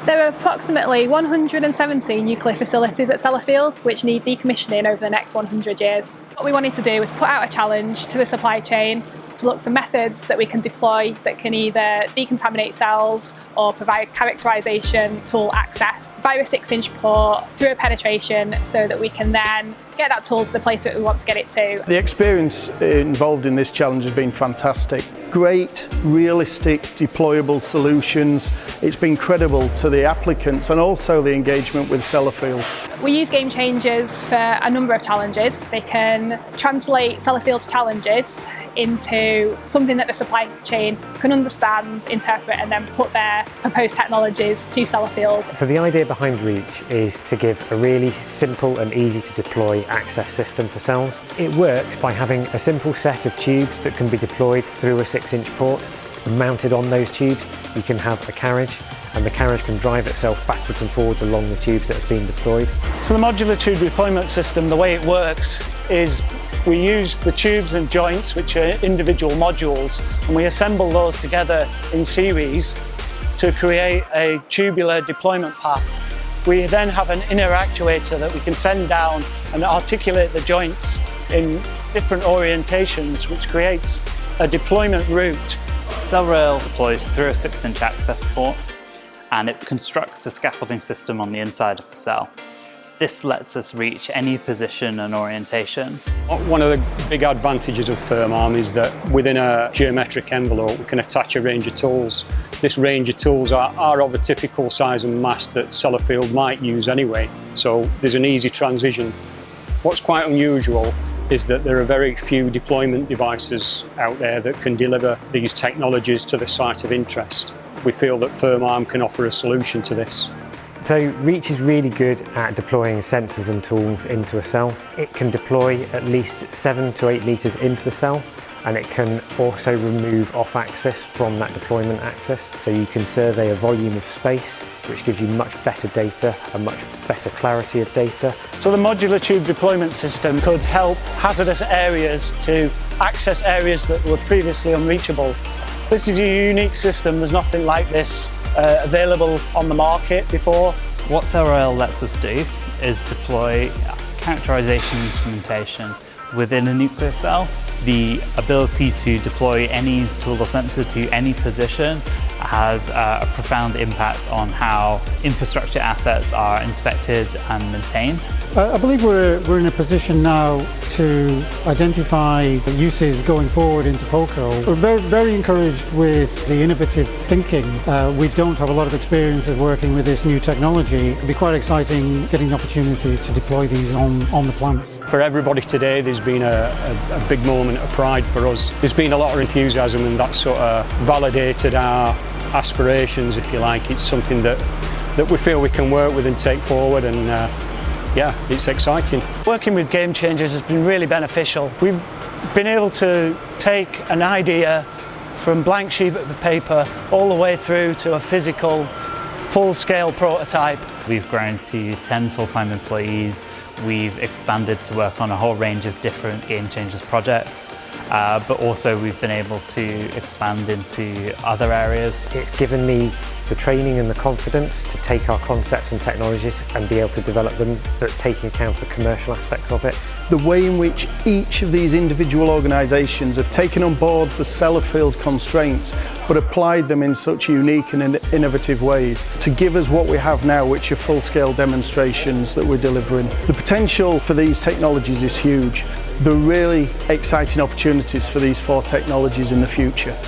There are approximately 170 nuclear facilities at Sellafield which need decommissioning over the next 100 years. What we wanted to do was put out a challenge to the supply chain to look for methods that we can deploy that can either decontaminate cells or provide characterisation tool access via a 6-inch port through a penetration so that we can then get that tool to the place that we want to get it to. The experience involved in this challenge has been fantastic. Great, realistic, deployable solutions. It's been credible to the applicants and also the engagement with Sellafield. We use game changers for a number of challenges. They can translate Sellafield's challenges into something that the supply chain can understand, interpret and then put their proposed technologies to Sellafield. So the idea behind Reach is to give a really simple and easy to deploy access system for cells. It works by having a simple set of tubes that can be deployed through a 6-inch port. Mounted on those tubes you can have a carriage, and the carriage can drive itself backwards and forwards along the tubes that have been deployed. So the modular tube deployment system, the way it works is we use the tubes and joints, which are individual modules, and we assemble those together in series to create a tubular deployment path. We then have an inner actuator that we can send down and articulate the joints in different orientations, which creates a deployment route. CellRail deploys through a 6-inch access port, and it constructs a scaffolding system on the inside of the cell. This lets us reach any position and orientation. One of the big advantages of FirmArm is that within a geometric envelope we can attach a range of tools. This range of tools are of a typical size and mass that Sellafield might use anyway, so there's an easy transition. What's quite unusual is that there are very few deployment devices out there that can deliver these technologies to the site of interest. We feel that FirmArm can offer a solution to this. So Reach is really good at deploying sensors and tools into a cell. It can deploy at least 7 to 8 litres into the cell, and it can also remove off-axis from that deployment axis. So you can survey a volume of space, which gives you much better data, a much better clarity of data. So the modular tube deployment system could help hazardous areas to access areas that were previously unreachable. This is a unique system. There's nothing like this available on the market before. What CellRail lets us do is deploy characterization instrumentation within a nuclear cell. The ability to deploy any tool or sensor to any position has a profound impact on how infrastructure assets are inspected and maintained. I believe we're in a position now to identify uses going forward into POCO. We're very encouraged with the innovative thinking. We don't have a lot of experience of working with this new technology. It'll be quite exciting getting the opportunity to deploy these on the plants. For everybody today there's been a big moment of pride for us. There's been a lot of enthusiasm and that sort of validated our aspirations, if you like. It's something that we feel we can work with and take forward, and yeah, it's exciting. Working with game changers has been really beneficial. We've been able to take an idea from blank sheet of paper all the way through to a physical, full-scale prototype. We've grown to 10 full-time employees. We've expanded to work on a whole range of different game changers projects, but also we've been able to expand into other areas. It's given me the training and the confidence to take our concepts and technologies and be able to develop them, but taking account of the commercial aspects of it. The way in which each of these individual organisations have taken on board the Sellafield constraints but applied them in such unique and innovative ways to give us what we have now, which are full-scale demonstrations that we're delivering. The potential for these technologies is huge. There are really exciting opportunities for these 4 technologies in the future.